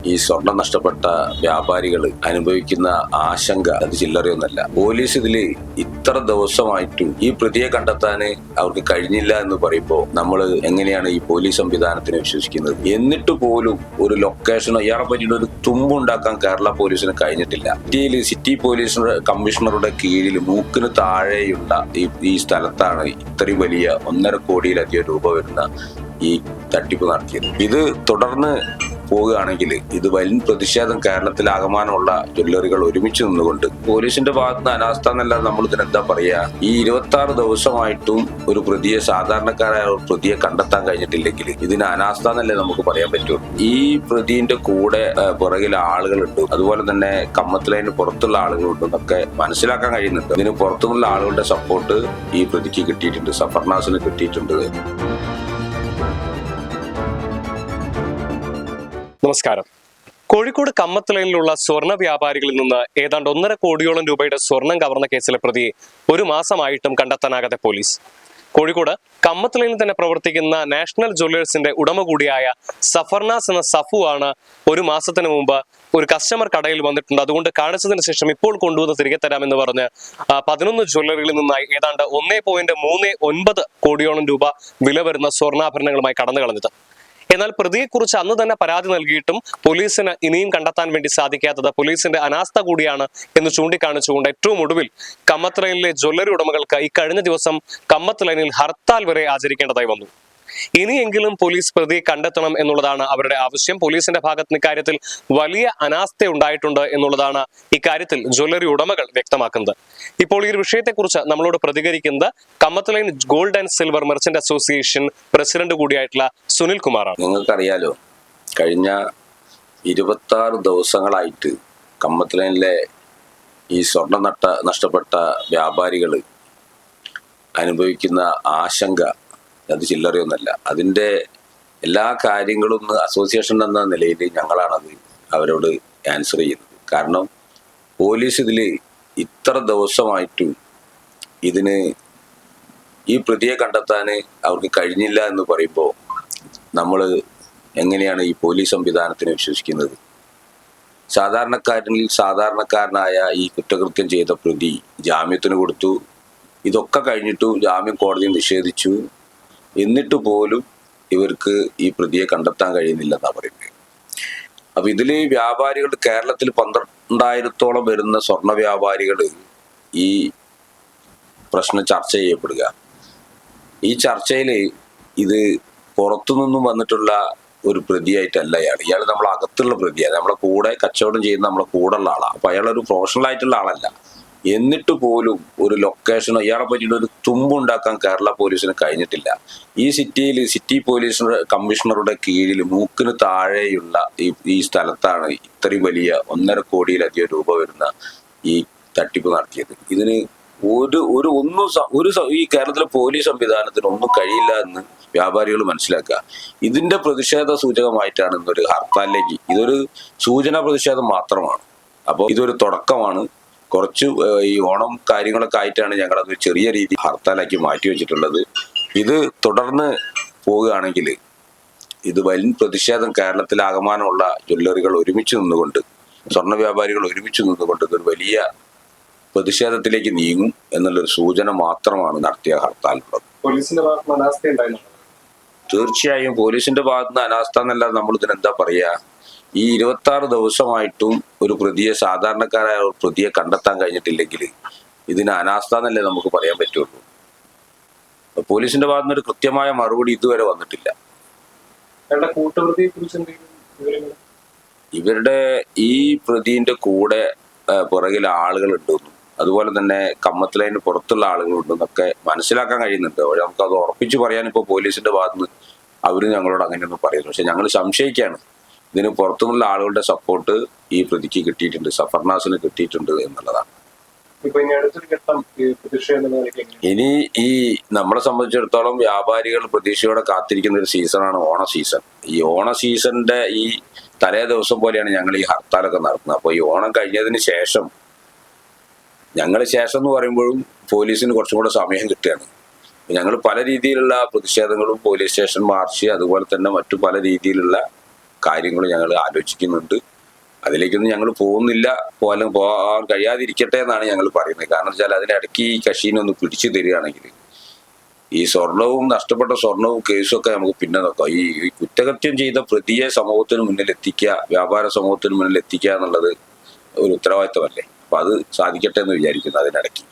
ഈ സ്വർണം നഷ്ടപ്പെട്ട വ്യാപാരികൾ അനുഭവിക്കുന്ന ആശങ്ക അത് ചില്ലറയൊന്നല്ല. പോലീസ് ഇതില് ഇത്ര ദിവസമായിട്ടും ഈ പ്രതിയെ കണ്ടെത്താൻ അവർക്ക് കഴിഞ്ഞില്ല എന്ന് പറയുമ്പോൾ നമ്മൾ എങ്ങനെയാണ് ഈ പോലീസ് സംവിധാനത്തിനെ വിശ്വസിക്കുന്നത്? എന്നിട്ട് പോലും ഒരു ലൊക്കേഷനോ ഇയാളെ പറ്റിയിട്ട് ഒരു തുമ്പുണ്ടാക്കാൻ കേരള പോലീസിന് കഴിഞ്ഞിട്ടില്ല. സിറ്റി പോലീസ് കമ്മീഷണറുടെ കീഴിൽ മൂക്കിന് താഴെയുള്ള ഈ സ്ഥലത്താണ് ഇത്രയും വലിയ 1.5 കോടിയിലധികം രൂപ വരുന്ന ഈ തട്ടിപ്പ് നടത്തിയത്. ഇത് തുടർന്ന് പോവുകയാണെങ്കിൽ ഇത് വലിയ പ്രതിഷേധം കേരളത്തിലാകമാനമുള്ള ജ്വല്ലറികൾ ഒരുമിച്ച് നിന്നുകൊണ്ട് പോലീസിന്റെ ഭാഗത്ത് നിന്ന് അനാസ്ഥ എന്നല്ലാതെ നമ്മൾ ഇതിനെന്താ പറയാ? ഈ 26 ദിവസമായിട്ടും ഒരു പ്രതിയെ, സാധാരണക്കാരായ ഒരു പ്രതിയെ കണ്ടെത്താൻ കഴിഞ്ഞിട്ടില്ലെങ്കിൽ ഇതിന് അനാസ്ഥ എന്നല്ലേ നമുക്ക് പറയാൻ പറ്റുള്ളൂ. ഈ പ്രതിന്റെ കൂടെ പുറകിൽ ആളുകളുണ്ട്, അതുപോലെ തന്നെ കമ്മത്തിലതിന് പുറത്തുള്ള ആളുകളുണ്ട് എന്നൊക്കെ മനസ്സിലാക്കാൻ കഴിയുന്നുണ്ട്. ഇതിന് പുറത്തുനിന്നുള്ള ആളുകളുടെ സപ്പോർട്ട് ഈ പ്രതിക്ക് കിട്ടിയിട്ടുണ്ട്, സഫർനാസിന് കിട്ടിയിട്ടുണ്ട്. നമസ്കാരം. കോഴിക്കോട് കമ്മത്ത് ലൈനിലുള്ള സ്വർണ്ണ വ്യാപാരികളിൽ നിന്ന് ഏതാണ്ട് 1.5 കോടിയോളം രൂപയുടെ സ്വർണം കവർന്ന കേസിലെ പ്രതിയെ 1 മാസമായിട്ടും കണ്ടെത്താനാകാതെ പോലീസ്. കോഴിക്കോട് കമ്മത്ത് ലൈനിൽ തന്നെ പ്രവർത്തിക്കുന്ന നാഷണൽ ജ്വല്ലേഴ്സിന്റെ ഉടമ കൂടിയായ സഫർനാസ് എന്ന സഫു ആണ് 1 മാസത്തിന് മുമ്പ് ഒരു കസ്റ്റമർ കടയിൽ വന്നിട്ടുണ്ട്. അതുകൊണ്ട് കാണിച്ചതിന് ശേഷം ഇപ്പോൾ കൊണ്ടുവന്ന് തിരികെ തരാമെന്ന് പറഞ്ഞ് 11 ജ്വല്ലറികളിൽ നിന്നായി ഏതാണ്ട് 1.39 കോടിയോളം രൂപ വില വരുന്ന സ്വർണ്ണാഭരണങ്ങളുമായി കടന്നു കളഞ്ഞത്. എന്നാൽ പ്രതിയെക്കുറിച്ച് അന്ന് തന്നെ പരാതി നൽകിയിട്ടും പോലീസിന് ഇനിയും കണ്ടെത്താൻ വേണ്ടി സാധിക്കാത്തത് പോലീസിന്റെ അനാസ്ഥ കൂടിയാണ് എന്ന് ചൂണ്ടിക്കാണിച്ചുകൊണ്ട് ഏറ്റവും ഒടുവിൽ കമ്മത്ത് ലൈനിലെ ജ്വല്ലറി ഉടമകൾക്ക് ഇക്കഴിഞ്ഞ ദിവസം കമ്മത്ത് ലൈനിൽ ഹർത്താൽ വരെ ആചരിക്കേണ്ടതായി വന്നു. ഇനിയെങ്കിലും പോലീസ് പ്രതിയെ കണ്ടെത്തണം എന്നുള്ളതാണ് അവരുടെ ആവശ്യം. പോലീസിന്റെ ഭാഗത്ത് ഇക്കാര്യത്തിൽ വലിയ അനാസ്ഥ ഉണ്ടായിട്ടുണ്ട് എന്നുള്ളതാണ് ഇക്കാര്യത്തിൽ ജ്വല്ലറി ഉടമകൾ വ്യക്തമാക്കുന്നത്. ഇപ്പോൾ ഈ ഒരു വിഷയത്തെക്കുറിച്ച് നമ്മളോട് പ്രതികരിക്കുന്നത് Kammath line gold and silver merchant association president കൂടിയായിട്ടുള്ള സുനിൽ കുമാറാണ്. നിങ്ങൾക്കറിയാലോ, കഴിഞ്ഞ 26 ദിവസങ്ങളായിട്ട് കമ്മത്ത് ലൈനിലെ ഈ സ്വർണം നഷ്ടപ്പെട്ട വ്യാപാരികൾ അനുഭവിക്കുന്ന ആശങ്ക അത് ചില്ലറയൊന്നല്ല. അതിൻ്റെ എല്ലാ കാര്യങ്ങളും അസോസിയേഷൻ എന്ന നിലയിൽ ഞങ്ങളാണത് അവരോട് ആൻസർ ചെയ്യുന്നത്. കാരണം പോലീസ് ഇതിൽ ഇത്ര ദിവസമായിട്ടും ഇതിന് ഈ പ്രതിയെ കണ്ടെത്താൻ അവർക്ക് കഴിഞ്ഞില്ല എന്ന് പറയുമ്പോൾ നമ്മൾ എങ്ങനെയാണ് ഈ പോലീസ് സംവിധാനത്തിനെ വിശ്വസിക്കുന്നത്? സാധാരണക്കാരനായ ഈ കുറ്റകൃത്യം ചെയ്ത പ്രതി ജാമ്യത്തിന് കൊടുത്തു. ഇതൊക്കെ കഴിഞ്ഞിട്ടു ജാമ്യം കോടതി നിഷേധിച്ചു. എന്നിട്ട് പോലും ഇവർക്ക് ഈ പ്രതിയെ കണ്ടെത്താൻ കഴിയുന്നില്ലെന്നാണ് പറയുന്നത്. അപ്പൊ ഇതില് വ്യാപാരികൾ, കേരളത്തിൽ 12,000-ഓളം വരുന്ന സ്വർണ്ണ വ്യാപാരികൾ ഈ പ്രശ്നം ചർച്ച ചെയ്യപ്പെടുക. ഈ ചർച്ചയിൽ ഇത് പുറത്തുനിന്നും വന്നിട്ടുള്ള ഒരു പ്രതിയായിട്ടല്ല ഇയാൾ നമ്മളെ അകത്തുള്ള പ്രതിയാണ്. നമ്മളെ കൂടെ കച്ചവടം ചെയ്യുന്ന നമ്മളെ കൂടെ ഉള്ള ആളാണ്. അപ്പൊ അയാളൊരു പ്രൊഫഷണൽ ആയിട്ടുള്ള ആളല്ല. എന്നിട്ട് പോലും ഒരു ലൊക്കേഷനോ ഇയാളെ പറ്റിയിട്ട് ഒരു തുമ്പുണ്ടാക്കാൻ കേരള പോലീസിന് കഴിഞ്ഞിട്ടില്ല. ഈ സിറ്റി പോലീസ് കമ്മീഷണറുടെ കീഴിൽ മൂക്കിന് താഴെയുള്ള ഈ സ്ഥലത്താണ് ഇത്രയും വലിയ 1.5 കോടിയിലധികം രൂപ വരുന്ന ഈ തട്ടിപ്പ് നടത്തിയത്. ഇതിന് ഈ കേരളത്തിലെ പോലീസ് സംവിധാനത്തിന് ഒന്നും കഴിയില്ല എന്ന് വ്യാപാരികൾ മനസ്സിലാക്കുക. ഇതിന്റെ പ്രതിഷേധ സൂചകമായിട്ടാണ് ഇന്നൊരു ഹർത്താലിലേക്ക്, ഇതൊരു സൂചനാ പ്രതിഷേധം മാത്രമാണ്. അപ്പോൾ ഇതൊരു തുടക്കമാണ്. കുറച്ച് ഈ ഓണം കാര്യങ്ങളൊക്കെ ആയിട്ടാണ് ഞങ്ങളത് ചെറിയ രീതി ഹർത്താലാക്കി മാറ്റിവെച്ചിട്ടുള്ളത്. ഇത് തുടർന്ന് പോവുകയാണെങ്കിൽ ഇത് വലിയ പ്രതിഷേധം കേരളത്തിലാകമാനമുള്ള ജ്വല്ലറികൾ ഒരുമിച്ച് നിന്നുകൊണ്ട്, സ്വർണ്ണ വ്യാപാരികൾ ഒരുമിച്ച് നിന്നുകൊണ്ട് ഇതൊരു വലിയ പ്രതിഷേധത്തിലേക്ക് നീങ്ങും എന്നുള്ളൊരു സൂചന മാത്രമാണ് നടത്തിയ ഹർത്താലുള്ളത്. തീർച്ചയായും പോലീസിന്റെ ഭാഗത്തുനിന്ന് അനാസ്ഥ എന്നല്ലാതെ നമ്മൾ ഇതിനെന്താ പറയാ? ഈ 26 ദിവസമായിട്ടും ഒരു പ്രതിയെ, സാധാരണക്കാരായ ഒരു പ്രതിയെ കണ്ടെത്താൻ കഴിഞ്ഞിട്ടില്ലെങ്കിൽ ഇതിന് അനാസ്ഥ എന്നല്ലേ നമുക്ക് പറയാൻ പറ്റുള്ളൂ. പോലീസിന്റെ ഭാഗത്തുനിന്ന് ഒരു കൃത്യമായ മറുപടി ഇതുവരെ വന്നിട്ടില്ല. ഇവരുടെ ഈ പ്രതിന്റെ കൂടെ പുറകിൽ ആളുകളുണ്ടെന്നും അതുപോലെ തന്നെ കമ്മത്ത് ലൈനിന് പുറത്തുള്ള ആളുകളുണ്ടെന്നൊക്കെ മനസ്സിലാക്കാൻ കഴിയുന്നുണ്ട്. നമുക്ക് അത് ഉറപ്പിച്ച് പറയാൻ ഇപ്പോൾ പോലീസിന്റെ ഭാഗത്തുനിന്ന് അവര് ഞങ്ങളോട് അങ്ങനെയൊന്നും പറയുന്നു. പക്ഷെ ഞങ്ങൾ സംശയിക്കുകയാണ്, ഇതിന് പുറത്തുനിന്നുള്ള ആളുകളുടെ സപ്പോർട്ട് ഈ പ്രതിക്ക് കിട്ടിയിട്ടുണ്ട്, സഫർനാസിന് കിട്ടിയിട്ടുണ്ട് എന്നുള്ളതാണ്. ഇനി ഈ നമ്മളെ സംബന്ധിച്ചിടത്തോളം വ്യാപാരികൾ പ്രതീക്ഷയോടെ കാത്തിരിക്കുന്ന ഒരു സീസണാണ് ഓണ സീസൺ. ഈ ഓണ സീസണിന്റെ ഈ തലേ ദിവസം പോലെയാണ് ഞങ്ങൾ ഈ ഹർത്താലൊക്കെ നടത്തുന്നത്. അപ്പോൾ ഈ ഓണം കഴിഞ്ഞതിന് ശേഷം എന്ന് പറയുമ്പോഴും പോലീസിന് കുറച്ചും കൂടെ സമയം കിട്ടുകയാണ്. ഞങ്ങൾ പല രീതിയിലുള്ള പ്രതിഷേധങ്ങളും, പോലീസ് സ്റ്റേഷൻ മാർച്ച്, അതുപോലെ തന്നെ മറ്റു പല രീതിയിലുള്ള കാര്യങ്ങളും ഞങ്ങൾ ആലോചിക്കുന്നുണ്ട്. അതിലേക്കൊന്നും ഞങ്ങൾ പോകുന്നില്ല, പോകാൻ കഴിയാതിരിക്കട്ടെ എന്നാണ് ഞങ്ങൾ പറയുന്നത്. കാരണം വെച്ചാൽ അതിനിടയ്ക്ക് ഈ കക്ഷീനെ ഒന്ന് പിടിച്ചു തരികയാണെങ്കിൽ ഈ സ്വർണവും നഷ്ടപ്പെട്ട സ്വർണവും കേസുമൊക്കെ നമുക്ക് പിന്നെ നോക്കാം. ഈ കുറ്റകൃത്യം ചെയ്ത പ്രതിയെ സമൂഹത്തിന് മുന്നിൽ എത്തിക്കുക, വ്യാപാര സമൂഹത്തിന് മുന്നിൽ എത്തിക്കുക എന്നുള്ളത് ഒരു ഉത്തരവാദിത്തമല്ലേ. അപ്പൊ അത് സാധിക്കട്ടെ എന്ന് വിചാരിക്കുന്നു അതിനിടയ്ക്ക്.